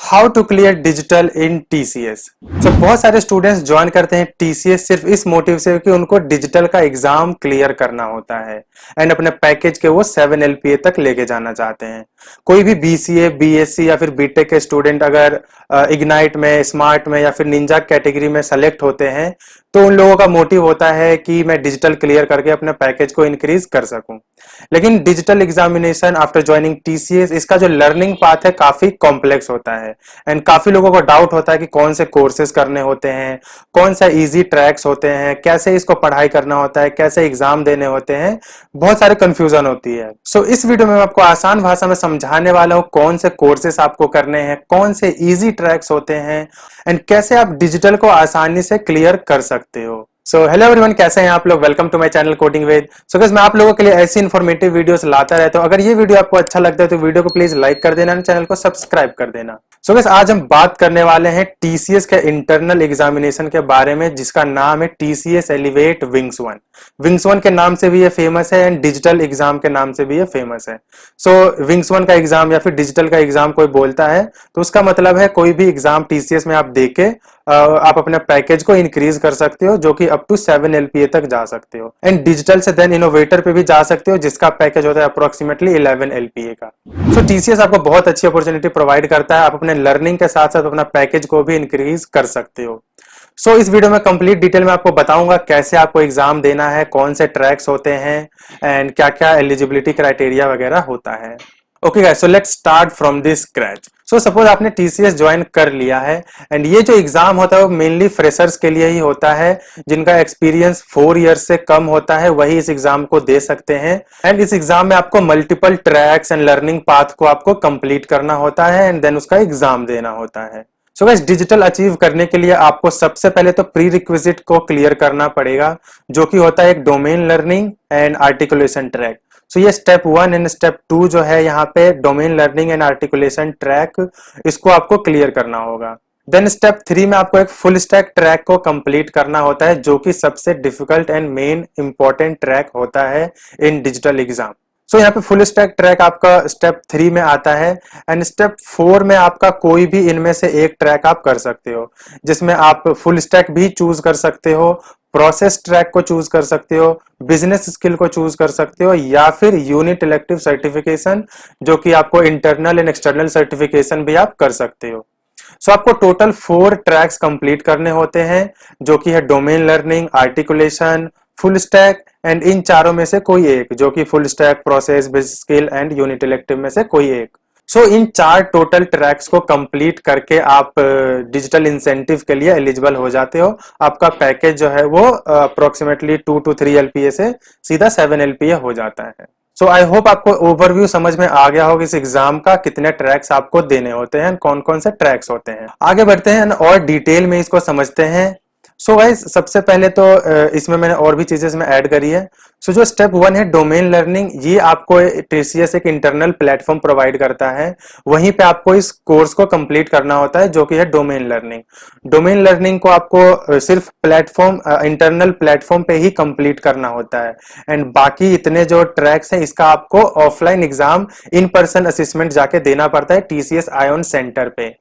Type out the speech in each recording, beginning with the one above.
How to clear digital in TCS. So बहुत सारे students join करते हैं टीसीएस सिर्फ इस मोटिव से कि उनको डिजिटल का एग्जाम क्लियर करना होता है एंड अपने पैकेज के वो 7 LPA तक लेके जाना चाहते हैं। कोई भी बीसीए, बीएससी या फिर बीटेक के स्टूडेंट अगर इग्नाइट में, स्मार्ट में या फिर निंजा कैटेगरी में सेलेक्ट होते हैं तो उन लोगों का मोटिव होता है कि मैं डिजिटल क्लियर करके अपने पैकेज को इंक्रीज कर सकूं। लेकिन digital examination after joining TCS, इसका जो लर्निंग पाथ है काफी कॉम्प्लेक्स होता है एंड काफी लोगों को डाउट होता है कि कौन से कोर्सेज करने होते हैं, कौन सा इजी ट्रैक्स होते हैं, कैसे इसको पढ़ाई करना होता है, कैसे एग्जाम देने होते हैं। बहुत सारे कंफ्यूजन होती है। सो इस वीडियो में मैं आपको आसान भाषा में समझाने वाला हूं कौन से कोर्सेज आपको करने हैं, कौन से इजी ट्रैक्स होते हैं एंड कैसे आप डिजिटल को आसानी से क्लियर कर सकते हो। सो हेलो एवरीवन, कैसे हैं आप लोग। Welcome to my channel coding with. So guys, मैं आप लोगों के लिए ऐसी इन्फॉर्मेटिव वीडियोस लाता रहता हूं। अगर ये वीडियो आपको अच्छा लगता है तो वीडियो को प्लीज लाइक कर देना, चैनल को सब्सक्राइब कर देना। सो गाइस, आज हम बात करने वाले हैं टीसीएस के इंटरनल एग्जामिनेशन के बारे में, जिसका नाम है टीसीएस एलिवेट विंग्स 1। विंग्स 1 के नाम से भी ये फेमस है एंड डिजिटल एग्जाम के नाम से भी ये फेमस है। सो विंग्स 1 का एग्जाम या फिर डिजिटल का एग्जाम कोई बोलता है तो उसका मतलब है कोई भी एग्जाम टीसीएस में आप देके आप अपने पैकेज को इंक्रीज कर सकते हो, जो कि अप टू 7 LPA तक जा सकते हो एंड डिजिटल से देन इनोवेटर पे भी जा सकते हो, जिसका पैकेज होता है अप्रोक्सीमेटली 11 LPA का। सो टीसीएस आपको बहुत अच्छी अपॉर्चुनिटी प्रोवाइड करता है। आप अपने लर्निंग के साथ साथ अपना पैकेज को भी इंक्रीज कर सकते हो। सो इस वीडियो में कंप्लीट डिटेल में आपको बताऊंगा कैसे आपको एग्जाम देना है, कौन से ट्रैक्स होते हैं एंड क्या क्या एलिजिबिलिटी क्राइटेरिया वगैरह होता है। Okay guys, so let's start from the scratch. So suppose आपने टीसीएस ज्वाइन कर लिया है एंड ये जो एग्जाम होता है वो मेनली फ्रेशर्स के लिए ही होता है। जिनका एक्सपीरियंस 4 इयर्स से कम होता है वही इस एग्जाम को दे सकते हैं एंड इस एग्जाम में आपको multiple tracks and learning path को आपको कंप्लीट करना होता है एंड देन उसका एग्जाम देना होता है। सो गाइस, डिजिटल अचीव करने के लिए आपको सबसे पहले तो प्री रिक्विजिट को क्लियर करना पड़ेगा, जो कि होता है एक domain learning and articulation track. So ये स्टेप 1 एंड स्टेप 2 जो है यहाँ पे domain learning and articulation track, इसको आपको क्लियर करना होगा। देन स्टेप 3 में आपको एक फुल स्टैक ट्रैक को कंप्लीट करना होता है, जो कि सबसे difficult and main important track होता है इन डिजिटल एग्जाम। सो यहाँ पे फुल स्टैक ट्रैक आपका स्टेप 3 में आता है एंड स्टेप 4 में आपका कोई भी इनमें से एक ट्रैक आप कर सकते हो, जिसमें आप फुल स्टैक भी चूज कर सकते हो, प्रोसेस ट्रैक को चूज कर सकते हो, बिजनेस स्किल को चूज कर सकते हो या फिर यूनिट इलेक्टिव सर्टिफिकेशन, जो कि आपको इंटरनल एंड एक्सटर्नल सर्टिफिकेशन भी आप कर सकते हो। सो आपको टोटल 4 ट्रैक्स कंप्लीट करने होते हैं, जो कि है domain learning, articulation, full stack and in चारों में से कोई एक, जो कि full stack, process, business skill and unit elective में से कोई एक। सो इन 4 टोटल ट्रैक्स को कंप्लीट करके आप डिजिटल इंसेंटिव के लिए एलिजिबल हो जाते हो। आपका पैकेज जो है वो अप्रोक्सीमेटली 2 to 3 LPA से सीधा 7 LPA हो जाता है। सो आई होप आपको ओवरव्यू समझ में आ गया होगा इस एग्जाम का, कितने ट्रैक्स आपको देने होते हैं, कौन कौन से ट्रैक्स होते हैं। आगे बढ़ते हैं और डिटेल में इसको समझते हैं। सो गाइस, सबसे पहले तो इसमें मैंने और भी चीजें इसमें ऐड करी है। सो जो स्टेप 1 है डोमेन लर्निंग, ये आपको टीसीएस एक इंटरनल प्लेटफॉर्म प्रोवाइड करता है। वहीं पे आपको इस कोर्स को कंप्लीट करना होता है, जो कि है डोमेन लर्निंग। डोमेन लर्निंग को आपको सिर्फ प्लेटफॉर्म, इंटरनल प्लेटफॉर्म पे ही कंप्लीट करना होता है एंड बाकी इतने जो ट्रैक्स हैं इसका आपको offline exam, in person assessment जाके देना पड़ता है टीसीएस आयोन सेंटर पे।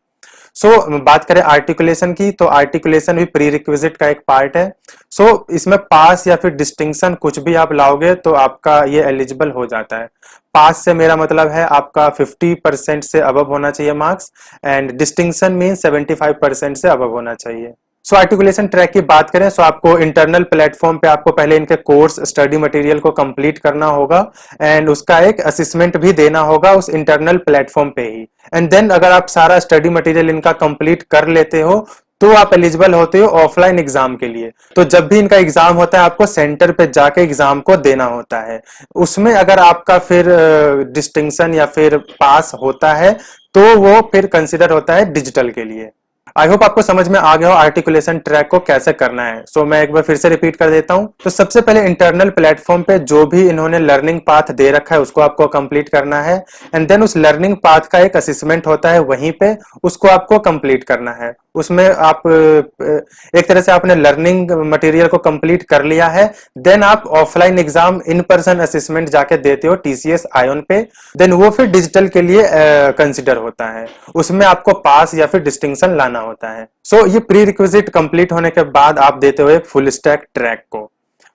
बात करें आर्टिकुलेशन की, तो आर्टिकुलेशन भी प्री रिक्विजिट का एक पार्ट है। इसमें पास या फिर डिस्टिंक्शन कुछ भी आप लाओगे तो आपका ये एलिजिबल हो जाता है। पास से मेरा मतलब है आपका 50% से अबव होना चाहिए मार्क्स एंड डिस्टिंक्शन मीन 75% से अबव होना चाहिए। आर्टिकुलेशन ट्रैक की बात करें, आपको इंटरनल प्लेटफॉर्म पे आपको पहले इनके कोर्स स्टडी मटेरियल को कंप्लीट करना होगा एंड उसका एक असेसमेंट भी देना होगा उस इंटरनल प्लेटफॉर्म पे ही। एंड देन अगर आप सारा स्टडी मटेरियल इनका कंप्लीट कर लेते हो तो आप एलिजिबल होते हो ऑफलाइन एग्जाम के लिए। तो जब भी इनका एग्जाम होता है आपको सेंटर पे जाके एग्जाम को देना होता है। उसमें अगर आपका फिर डिस्टिंक्शन या फिर पास होता है तो वो फिर कंसिडर होता है डिजिटल के लिए। आई होप आपको समझ में आ गया हो आर्टिकुलेशन ट्रैक को कैसे करना है। मैं एक बार फिर से रिपीट कर देता हूं। तो सबसे पहले इंटरनल प्लेटफॉर्म पे जो भी इन्होंने लर्निंग पाथ दे रखा है उसको आपको कंप्लीट करना है एंड देन उस लर्निंग पाथ का एक असेसमेंट होता है वहीं पे, उसको आपको कंप्लीट करना है। उसमें आप एक तरह से आपने लर्निंग मटेरियल को कंप्लीट कर लिया है, देन आप offline exam in person assessment जाके देते हो टीसीएस आयोन पे, देन वो फिर डिजिटल के लिए कंसिडर होता है, उसमें आपको पास या फिर डिस्टिंक्शन लाना होता है। सो ये प्री रिक्विजिट कंप्लीट होने के बाद आप देते हो एक फुल स्टैक ट्रैक को।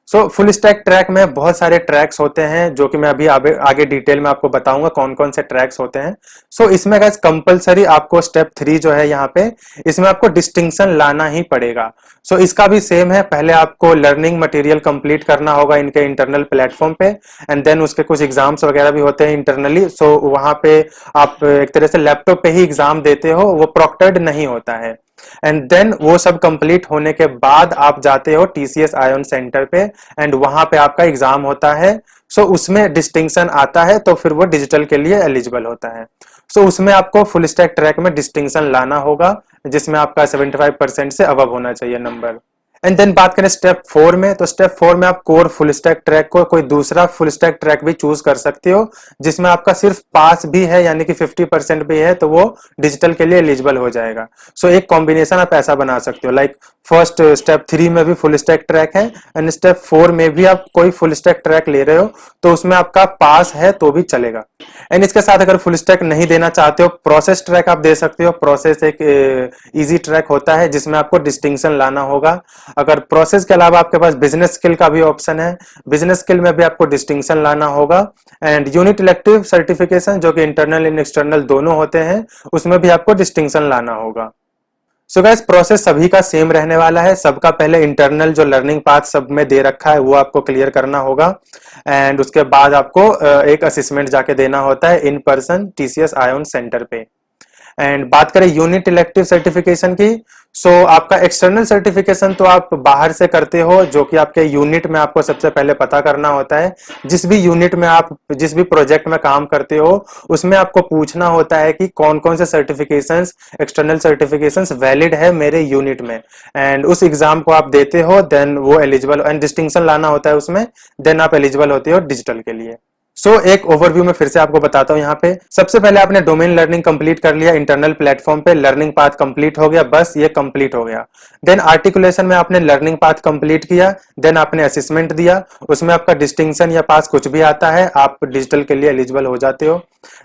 सो फुल स्टैक ट्रैक में बहुत सारे ट्रैक्स होते हैं जो कि मैं अभी आगे डिटेल में आपको बताऊंगा कौन कौन से ट्रैक्स होते हैं। सो इसमें गाइस कंपलसरी आपको स्टेप 3 जो है यहाँ पे, इसमें आपको डिस्टिंक्शन लाना ही पड़ेगा। सो इसका भी सेम है, पहले आपको लर्निंग मटेरियल कंप्लीट करना होगा इनके इंटरनल प्लेटफॉर्म पे, एंड देन उसके कुछ एग्जाम्स वगैरह भी होते हैं इंटरनली। सो वहां पे आप एक तरह से लैपटॉप पे ही एग्जाम देते हो, वो प्रोक्टर्ड नहीं होता है। एंड देन वो सब कंप्लीट होने के बाद आप जाते हो टीसीएस आयोन सेंटर पे, एंड वहां पे आपका एग्जाम होता है। सो उसमें डिस्टिंक्शन आता है तो फिर वो डिजिटल के लिए एलिजिबल होता है। सो उसमें आपको फुल स्टैक ट्रैक में डिस्टिंक्शन लाना होगा, जिसमें आपका 75% से अबव होना चाहिए नंबर। एंड देन बात करें स्टेप 4 में, तो स्टेप 4 में आप कोर फुल स्टैक ट्रैक को कोई दूसरा फुल स्टैक ट्रैक भी चूज कर सकते हो, जिसमें आपका सिर्फ पास भी है यानी कि 50% भी है, तो वो डिजिटल के लिए एलिजिबल हो जाएगा। सो एक कॉम्बिनेशन आप ऐसा बना सकते हो, लाइक फर्स्ट स्टेप 3 में भी फुल स्टैक ट्रैक है, एंड स्टेप 4 में भी आप कोई फुल स्टैक ट्रैक ले रहे हो तो उसमें आपका पास है तो भी चलेगा। एंड इसके साथ अगर फुल स्टैक नहीं देना चाहते हो, प्रोसेस ट्रैक आप दे सकते हो। प्रोसेस एक इजी ट्रैक होता है जिसमें आपको डिस्टिंक्शन लाना होगा। अगर प्रोसेस के अलावा आपके पास बिजनेस स्किल का भी ऑप्शन है, बिजनेस स्किल में भी आपको डिस्टिंक्शन लाना होगा। एंड यूनिट इलेक्टिव सर्टिफिकेशन जो कि इंटरनल एंड एक्सटर्नल दोनों होते हैं, उसमें भी आपको डिस्टिंक्शन लाना होगा। सो गाइस प्रोसेस सभी का सेम रहने वाला है, सबका पहले इंटरनल जो लर्निंग पाथ सब में दे रखा है वो आपको क्लियर करना होगा, एंड उसके बाद आपको एक असेसमेंट जाके देना होता है in person TCS ion centre पे। एंड बात करें यूनिट इलेक्टिव सर्टिफिकेशन की, सो आपका एक्सटर्नल सर्टिफिकेशन तो आप बाहर से करते हो, जो कि आपके यूनिट में आपको सबसे पहले पता करना होता है। जिस भी यूनिट में आप जिस भी प्रोजेक्ट में काम करते हो, उसमें आपको पूछना होता है कि कौन कौन से सर्टिफिकेशंस, एक्सटर्नल सर्टिफिकेशंस वैलिड है मेरे यूनिट में, एंड उस एग्जाम को आप देते हो, देन वो एलिजिबल, एंड डिस्टिंक्शन लाना होता है उसमें, देन आप एलिजिबल होते हो डिजिटल के लिए। एक ओवरव्यू में फिर से आपको बताता हूं। यहाँ पे सबसे पहले आपने डोमेन लर्निंग कंप्लीट कर लिया, इंटरनल प्लेटफॉर्म पे लर्निंग पाथ कंप्लीट हो गया, बस ये कंप्लीट हो गया। देन आर्टिकुलेशन में आपने लर्निंग पाथ कंप्लीट किया, देन आपने असेसमेंट दिया, उसमें आपका डिस्टिंक्शन या पास कुछ भी आता है, आप डिजिटल के लिए एलिजिबल हो जाते हो।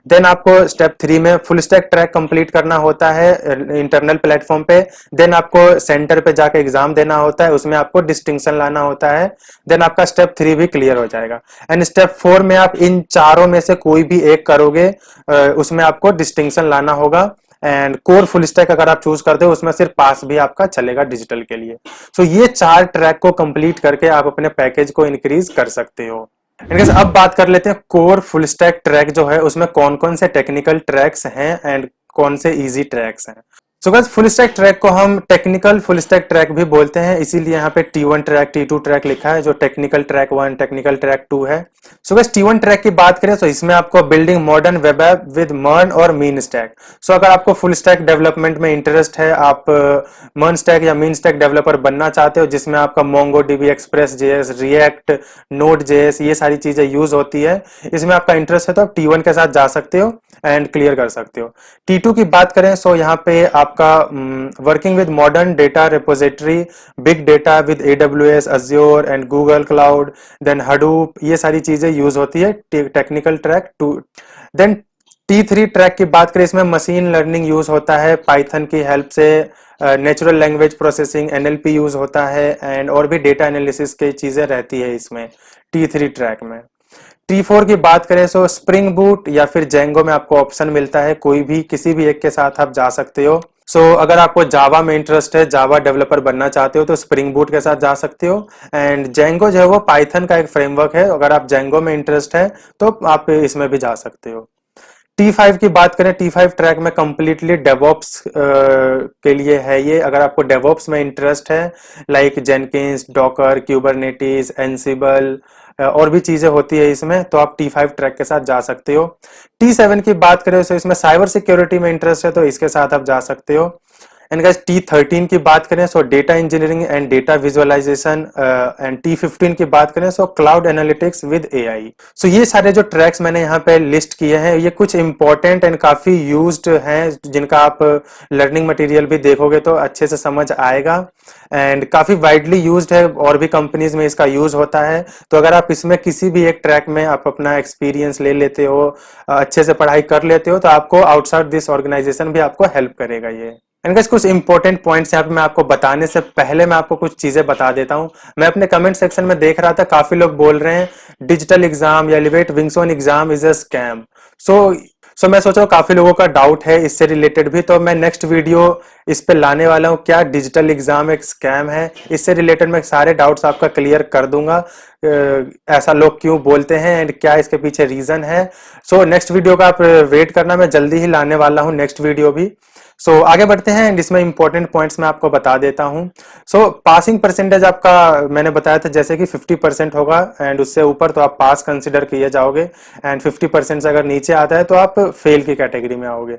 देन आपको स्टेप 3 में फुल स्टैक ट्रैक कंप्लीट करना होता है इंटरनल प्लेटफॉर्म पे, देन आपको सेंटर पे जाके एग्जाम देना होता है, उसमें आपको डिस्टिंक्शन लाना होता है, देन आपका स्टेप 3 भी क्लियर हो जाएगा। एंड स्टेप 4 में आप इन चारों में से कोई भी एक करोगे, उसमें आपको डिस्टिंक्शन लाना होगा। एंड कोर फुल स्टैक अगर आप चूज करते हो, उसमें सिर्फ पास भी आपका चलेगा डिजिटल के लिए। ये 4 ट्रैक को कंप्लीट करके आप अपने पैकेज को इंक्रीज कर सकते हो। अब बात कर लेते हैं कोर फुल स्टैक ट्रैक जो है उसमें कौन कौन से टेक्निकल ट्रैक्स हैं एंड कौन से इजी ट्रैक्स हैं। गाइस फुल स्टैक ट्रैक को हम टेक्निकल फुल स्टैक ट्रैक भी बोलते हैं, इसीलिए यहाँ पे T1 ट्रैक, T2 ट्रैक लिखा है, जो टेक्निकल ट्रैक 1, टेक्निकल ट्रैक 2 है। गाइस T1 ट्रैक की बात करें तो इसमें आपको building modern web app with मर्न और मीन स्टैक। अगर आपको फुल स्टैक डेवलपमेंट में इंटरेस्ट है, आप मर्न स्टैक या मीन स्टैक डेवलपर बनना चाहते हो, जिसमें आपका MongoDB, express JS, react, node JS, ये सारी चीजें यूज होती है, इसमें आपका इंटरेस्ट है तो आप T1 के साथ जा सकते हो एंड क्लियर कर सकते हो। T2 की बात करें यहाँ पे आपका working with modern data repository, big data with AWS, Azure and Google cloud, then Hadoop, ये सारी चीजें यूज होती है technical track 2। Then T3 track की बात करें, इसमें मशीन लर्निंग यूज होता है, पाइथन की हेल्प से natural language processing NLP use होता है, एंड और भी डेटा एनालिसिस की चीजें रहती है इसमें T3 ट्रैक में। T4 की बात करें तो स्प्रिंग बूट या फिर जेंगो में आपको ऑप्शन मिलता है, कोई भी किसी भी एक के साथ आप जा सकते हो। अगर आपको जावा में इंटरेस्ट है, जावा डेवलपर बनना चाहते हो, तो स्प्रिंग बूट के साथ जा सकते हो। एंड जेंगो जो है वो पाइथन का एक फ्रेमवर्क है, अगर आप जेंगो में इंटरेस्ट है तो आप इसमें भी जा सकते हो। T5 की बात करें, T5 ट्रैक में कंप्लीटली डेवऑप्स के लिए है ये। अगर आपको डेवऑप्स में इंटरेस्ट है, like Jenkins, Docker, Kubernetes, Ansible और भी चीजें होती है इसमें, तो आप T5 ट्रैक के साथ जा सकते हो। T7 की बात करें तो इसमें साइबर सिक्योरिटी में इंटरेस्ट है, तो इसके साथ आप जा सकते हो। एंड गाइस T13 की बात करें so data engineering and data visualisation, and T15 की बात करें so cloud analytics with AI. So ये सारे जो ट्रैक्स मैंने यहाँ पे लिस्ट किए हैं ये कुछ इंपॉर्टेंट एंड काफी यूज्ड हैं, जिनका आप लर्निंग मटेरियल भी देखोगे तो अच्छे से समझ आएगा एंड काफी वाइडली यूज्ड है, और भी कंपनीज में इसका यूज होता है। तो अगर आप इसमें किसी भी एक ट्रैक में आप अपना एक्सपीरियंस ले लेते हो, अच्छे से पढ़ाई कर लेते हो, तो आपको आउटसाइड दिस ऑर्गेनाइजेशन भी आपको हेल्प करेगा ये। एंड गाइस कुछ इंपॉर्टेंट पॉइंट्स यहाँ पे मैं आपको बताने से पहले मैं आपको कुछ चीजें बता देता हूँ। मैं अपने कमेंट सेक्शन में देख रहा था, काफी लोग बोल रहे हैं डिजिटल एग्जाम या Elevate Wings on exam is a scam. So मैं सोच रहा हूँ काफी लोगों का डाउट है इससे रिलेटेड भी, तो मैं नेक्स्ट वीडियो इस पे लाने वाला हूँ, क्या डिजिटल एग्जाम एक स्कैम है। इससे रिलेटेड मैं सारे डाउट्स आपका क्लियर कर दूंगा, ऐसा लोग क्यों बोलते हैं एंड क्या इसके पीछे रीजन है। सो नेक्स्ट वीडियो का आप वेट करना, मैं जल्दी ही लाने वाला हूँ नेक्स्ट वीडियो भी। सो आगे बढ़ते हैं एंड इसमें इंपॉर्टेंट पॉइंट्स मैं आपको बता देता हूं। पासिंग परसेंटेज आपका मैंने बताया था जैसे कि 50% होगा, एंड उससे ऊपर तो आप पास कंसिडर किए जाओगे, एंड 50% से अगर नीचे आता है तो आप फेल की कैटेगरी में आओगे।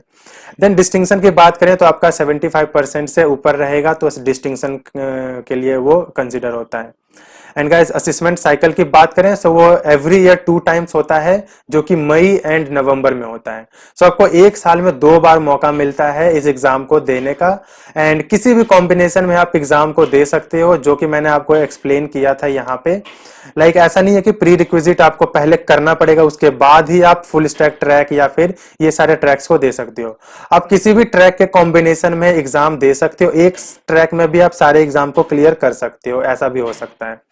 देन डिस्टिंक्शन की बात करें तो आपका 75% से ऊपर रहेगा, तो इस डिस्टिंक्शन के लिए वो कंसिडर होता है। एंड गाइस असेसमेंट साइकिल की बात करें तो वो एवरी ईयर 2 टाइम्स होता है, जो कि मई एंड नवंबर में होता है। आपको एक साल में 2 बार मौका मिलता है इस एग्जाम को देने का, एंड किसी भी कॉम्बिनेशन में आप एग्जाम को दे सकते हो, जो कि मैंने आपको एक्सप्लेन किया था यहाँ पे। ऐसा नहीं है कि प्री रिक्विजिट आपको पहले करना पड़ेगा उसके बाद ही आप फुल स्टैक ट्रैक या फिर ये सारे ट्रैक्स को दे सकते हो। आप किसी भी ट्रैक के कॉम्बिनेशन में एग्जाम दे सकते हो, एक ट्रैक में भी आप सारे एग्जाम को क्लियर कर सकते हो, ऐसा भी हो सकता है।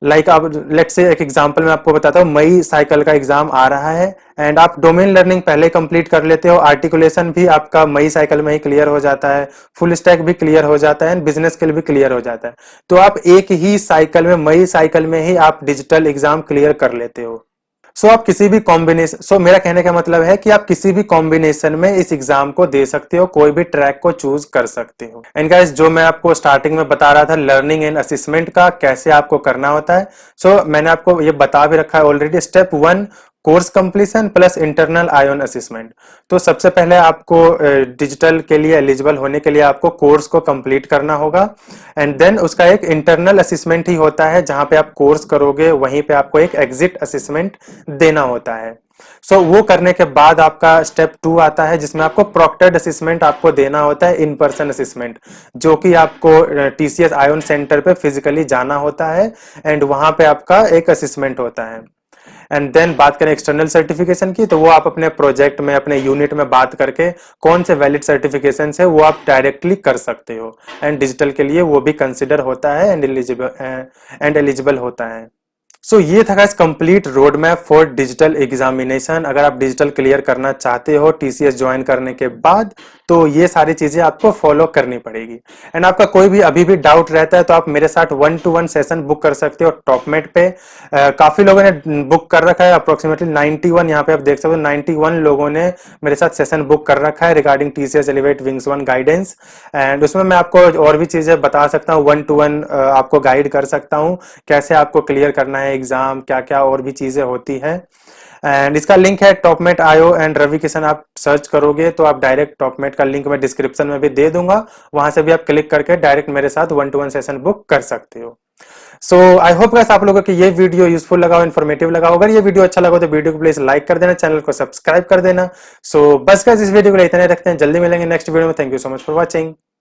आप लेट्स से एक एग्जांपल मैं आपको बताता हूँ, मई साइकिल का एग्जाम आ रहा है एंड आप डोमेन लर्निंग पहले कंप्लीट कर लेते हो, आर्टिकुलेशन भी आपका मई साइकिल में ही क्लियर हो जाता है, फुल स्टैक भी क्लियर हो जाता है एंड बिजनेस स्किल भी क्लियर हो जाता है। तो आप एक ही साइकिल में, मई साइकिल में ही आप डिजिटल एग्जाम क्लियर कर लेते हो। आप किसी भी कॉम्बिनेशन, मेरा कहने का मतलब है कि आप किसी भी कॉम्बिनेशन में इस एग्जाम को दे सकते हो, कोई भी ट्रैक को चूज कर सकते हो। एंड गाइस जो मैं आपको स्टार्टिंग में बता रहा था लर्निंग एंड असेसमेंट का कैसे आपको करना होता है, मैंने आपको ये बता भी रखा है already. Step 1 course completion plus internal ion assessment. तो सबसे पहले आपको डिजिटल के लिए एलिजिबल होने के लिए आपको कोर्स को कंप्लीट करना होगा, एंड देन उसका एक इंटरनल असेसमेंट ही होता है, जहां पे आप कोर्स करोगे वहीं पे आपको एक एग्जिट असेसमेंट देना होता है। वो करने के बाद आपका स्टेप 2 आता है, जिसमें आपको प्रोक्टेड असेसमेंट आपको देना होता है, इन पर्सन असेसमेंट, जो कि आपको टीसीएस आयोन सेंटर पे फिजिकली जाना होता है एंड वहां पे आपका एक असेसमेंट होता है। एंड देन बात करें एक्सटर्नल सर्टिफिकेशन की, तो वो आप अपने प्रोजेक्ट में, अपने यूनिट में बात करके कौन से वैलिड सर्टिफिकेशन है वो आप डायरेक्टली कर सकते हो, एंड डिजिटल के लिए वो भी कंसिडर होता है एंड एलिजिबल होता है। ये था guys complete road map for digital examination. अगर आप डिजिटल क्लियर करना चाहते हो टीसीएस ज्वाइन करने के बाद, तो ये सारी चीजें आपको फॉलो करनी पड़ेगी। एंड आपका कोई भी अभी भी डाउट रहता है तो आप मेरे साथ 1-to-1 सेशन बुक कर सकते हो टॉपमेट पे। काफी लोगों ने बुक कर रखा है, अप्रोक्सीमेटली 91, यहाँ पे आप देख सकते हो 91 लोगों ने मेरे साथ सेशन बुक कर रखा है regarding TCS elevate wings 1 guidance. And उसमें मैं आपको और भी चीजें बता सकता हूँ, 1-to-1 आपको गाइड कर सकता हूँ कैसे आपको क्लियर करना है एग्जाम, क्या क्या और भी चीजें होती है। एंड इसका लिंक है टॉपमेट आयो एंड रवि किशन, आप सर्च करोगे तो आप डायरेक्ट टॉपमेट का लिंक मैं डिस्क्रिप्शन में भी दे दूंगा, वहां से भी आप क्लिक करके डायरेक्ट मेरे साथ 1-to-1 सेशन बुक कर सकते हो। आई होप गाइस आप लोगों को ये वीडियो यूजफुल लगा हो, इन्फॉर्मेटिव लगा हो। अगर ये वीडियो अच्छा लगा तो वीडियो को प्लीज लाइक कर देना, चैनल को सब्सक्राइब कर देना। बस गाइस इस वीडियो को इतना ही रखते हैं, जल्दी मिलेंगे नेक्स्ट वीडियो में। Thank you so much for watching.